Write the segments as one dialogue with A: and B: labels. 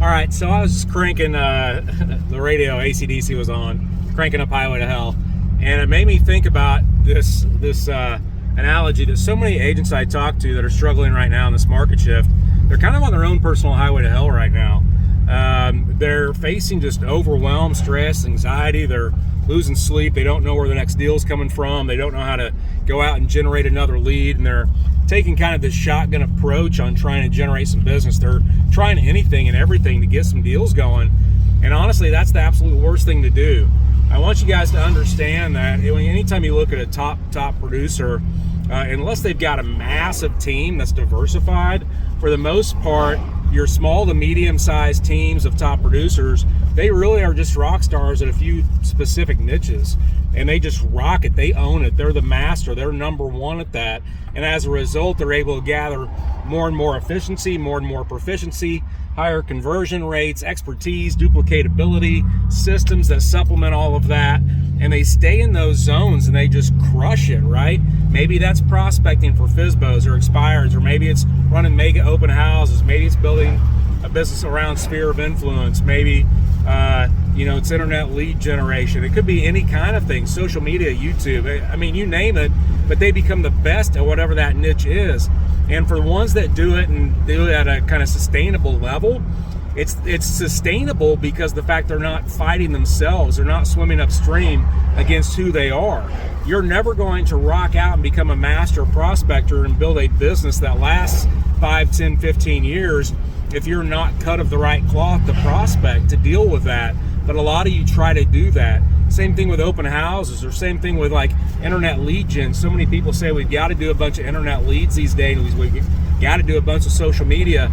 A: All right, so I was just cranking the radio, AC/DC was on, cranking up Highway to Hell, and it made me think about this analogy that so many agents I talk to that are struggling right now in this market shift, they're kind of on their own personal highway to hell right now. They're facing just overwhelm, stress, anxiety. They're losing sleep. They don't know where the next deal's coming from. They don't know how to go out and generate another lead, and they're taking kind of this shotgun approach on trying to generate some business. They're trying anything and everything to get some deals going, and honestly, that's the absolute worst thing to do. I want you guys to understand that anytime you look at a top producer, unless they've got a massive team that's diversified, for the most part, your small to medium-sized teams of top producers, they really are just rock stars at a few specific niches, and they just rock it. They own it. They're the master. They're number one at that, and as a result, they're able to gather more and more efficiency, more and more proficiency, higher conversion rates, expertise, duplicatability, systems that supplement all of that, and they stay in those zones and they just crush it, right? Maybe that's prospecting for FSBOs or expireds, or maybe it's running mega open houses, maybe it's building a business around sphere of influence, maybe it's internet lead generation. It could be any kind of thing, social media, YouTube, I mean, you name it, but they become the best at whatever that niche is. And for the ones that do it and do it at a kind of sustainable level, it's sustainable because the fact they're not fighting themselves, they're not swimming upstream against who they are. You're never going to rock out and become a master prospector and build a business that lasts 5, 10, 15 years if you're not cut of the right cloth to prospect, to deal with that. But a lot of you try to do that. Same thing with open houses, or same thing with like internet lead gen. So many people say we've got to do a bunch of internet leads these days. We've got to do a bunch of social media.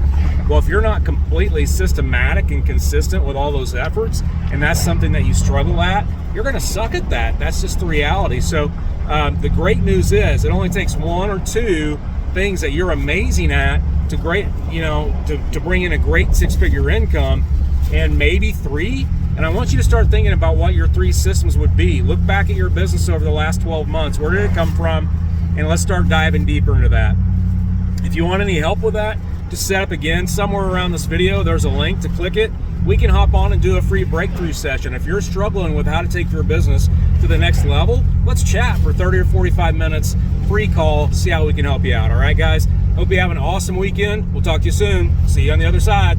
A: Well, if you're not completely systematic and consistent with all those efforts, and that's something that you struggle at, you're going to suck at that. That's just the reality. So the great news is it only takes one or two things that you're amazing at to bring in a great six-figure income, and maybe three. And I want you to start thinking about what your three systems would be. Look back at your business over the last 12 months. Where did it come from? And let's start diving deeper into that. If you want any help with that, just set up again somewhere around this video. There's a link to click it. We can hop on and do a free breakthrough session. If you're struggling with how to take your business to the next level, let's chat for 30 or 45 minutes, free call, see how we can help you out. All right, guys? Hope you have an awesome weekend. We'll talk to you soon. See you on the other side.